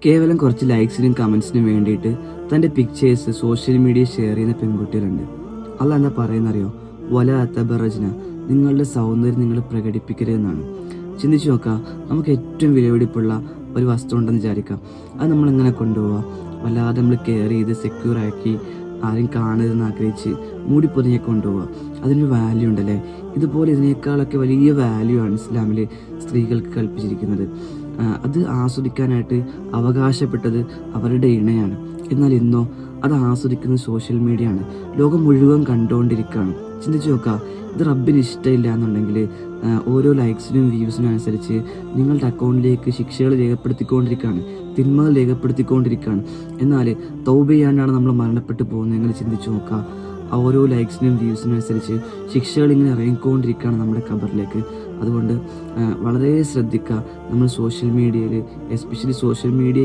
കേവലം കുറച്ച് ലൈക്സിനും കമൻസിനും വേണ്ടിയിട്ട് തൻ്റെ പിക്ചേഴ്സ് സോഷ്യൽ മീഡിയ ഷെയർ ചെയ്യുന്ന പെൺകുട്ടികളുണ്ട്. അള്ളാഹ് എന്താ പറയുന്നറിയോ? വലാ തബറജ്ന, നിങ്ങളുടെ സൗന്ദര്യം നിങ്ങൾ പ്രകടിപ്പിക്കരുതെന്നാണ്. ചിന്തിച്ചു നോക്കാം, നമുക്ക് ഏറ്റവും വിലപിടിപ്പുള്ള ഒരു വസ്തു ഉണ്ടെന്ന് വിചാരിക്കാം. അത് നമ്മളിങ്ങനെ കൊണ്ടുപോവുക, വല്ലാതെ നമ്മൾ കെയർ ചെയ്ത് സെക്യൂർ ആക്കി ആരും കാണരുതെന്ന് ആഗ്രഹിച്ച് മൂടി പൊതിഞ്ഞ് കൊണ്ടുപോവുക. അതിനൊരു വാല്യൂ ഉണ്ടല്ലേ? ഇതുപോലെ ഇതിനേക്കാളൊക്കെ വലിയ വാല്യൂ ആണ് ഇസ്ലാമിൽ സ്ത്രീകൾക്ക് കൽപ്പിച്ചിരിക്കുന്നത്. അത് ആസ്വദിക്കാനായിട്ട് അവകാശപ്പെട്ടത് അവരുടെ ഇണയാണ്. എന്നാൽ ഇന്നോ അത് ആസ്വദിക്കുന്നത് സോഷ്യൽ മീഡിയ ആണ്. ലോകം മുഴുവൻ കണ്ടുകൊണ്ടിരിക്കുകയാണ്. ചിന്തിച്ചു നോക്കുക, ഇത് റബ്ബിന് ഇഷ്ടമില്ല എന്നുണ്ടെങ്കിൽ ഓരോ ലൈക്സിനും വ്യൂസിനും അനുസരിച്ച് നിങ്ങളുടെ അക്കൗണ്ടിലേക്ക് ശിക്ഷകൾ രേഖപ്പെടുത്തിക്കൊണ്ടിരിക്കുകയാണ്, തിന്മകൾ രേഖപ്പെടുത്തിക്കൊണ്ടിരിക്കുകയാണ്. എന്നാൽ തൗബ ചെയ്യാണ്ടാണ് നമ്മൾ മരണപ്പെട്ടു പോകുന്നത്. നിങ്ങൾ ചിന്തിച്ചു നോക്കുക, ഓരോ ലൈക്സിനും വ്യൂസിനും അനുസരിച്ച് ശിക്ഷകൾ ഇങ്ങനെ ഇറങ്ങിക്കൊണ്ടിരിക്കുകയാണ് നമ്മുടെ ഖബറിലേക്ക്. അതുകൊണ്ട് വളരെ ശ്രദ്ധിക്കുക. നമ്മൾ സോഷ്യൽ മീഡിയയിൽ, എസ്പെഷ്യലി സോഷ്യൽ മീഡിയ